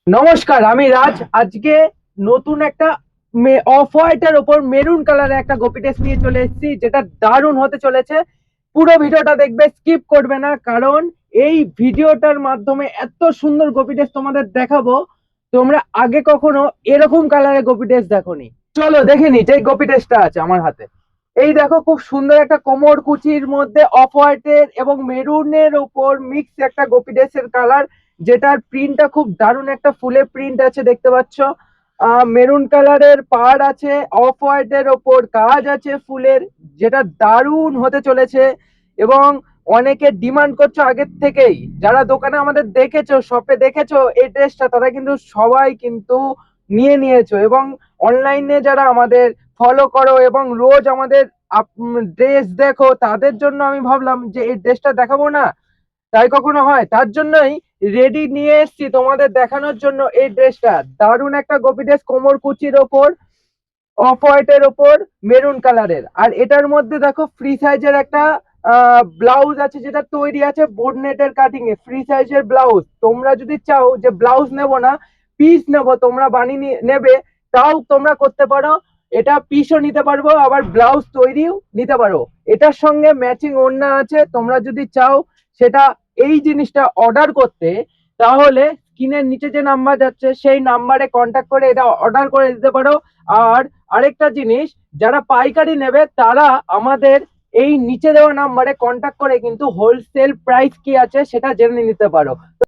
নমস্কার, আমি রাজ। আজকে নতুন একটা অফ হোয়াইটের ওপর মেরুন কালারের একটা গোপি টেস্ট নিয়ে চলে এসেছি, যেটা দারুণ হতে চলেছে। পুরো ভিডিওটা দেখবে, স্কিপ করবে না, কারণ এই ভিডিওটার মাধ্যমে এত সুন্দর গোপি টেস্ট তোমাদের দেখাবো, তোমরা আগে কখনো এরকম কালারের গোপি টেস্ট দেখোনি। চলো দেখে নি যে গোপি টেস্টটা আছে আমার হাতে। এই দেখো, খুব সুন্দর একটা কোমর কুচির মধ্যে অফ হোয়াইটের এবং মেরুনের ওপর মিক্স একটা গোপি টেস্টের কালার, যেটার প্রিন্টটা খুব দারুণ, একটা ফুলের প্রিন্ট আছে দেখতে পাচ্ছ। মেরুন কালারের পাড় আছে, অফ হোয়াইটের ওপর কাজ আছে ফুলের, যেটা দারুণ হতে চলেছে। এবং অনেকে ডিমান্ড করছো আগের থেকেই, যারা দোকানে আমাদের দেখেছো, শপে দেখেছো এই ড্রেসটা, তারা কিন্তু সবাই কিন্তু নিয়ে নিয়েছো। এবং অনলাইনে যারা আমাদের ফলো করো এবং রোজ আমাদের ড্রেস দেখো, তাদের জন্য আমি ভাবলাম যে এই ড্রেসটা দেখাবো না, তাই কখনো হয়? তার জন্যই রেডি নিয়ে এসেছি তোমাদের দেখানোর জন্য এই ড্রেসটা। দারুণ একটা গোপি ড্রেস, কোমর কুচির ওপর অফ হোয়াইটের ওপর মেরুন কালারের। আর এটার মধ্যে দেখো ফ্রি সাইজের একটা ব্লাউজ আছে, যেটা তৈরি আছে বোর্ড নেটের কাটিং এ। ফ্রি সাইজের ব্লাউজ, তোমরা যদি চাও যে ব্লাউজ নেবো না, পিস নেবো, তোমরা বানিয়ে নেবে, তাও তোমরা করতে পারো। এটা পিসও নিতে পারবো, আবার ব্লাউজ তৈরিও নিতে পারো। এটার সঙ্গে ম্যাচিং ওড়না আছে, তোমরা যদি চাও সেটা এই জিনিসটা অর্ডার করতে, তাহলে স্ক্রিনের নিচে যে নাম্বার যাচ্ছে সেই নাম্বারে কন্ট্যাক্ট করে এটা অর্ডার করে দিতে পারো। আর আরেকটা জিনিস, যারা পাইকারি নেবে তারা আমাদের এই নিচে দেওয়া নাম্বারে কন্ট্যাক্ট করে কিন্তু হোলসেল প্রাইস কি আছে সেটা জেনে নিতে পারো।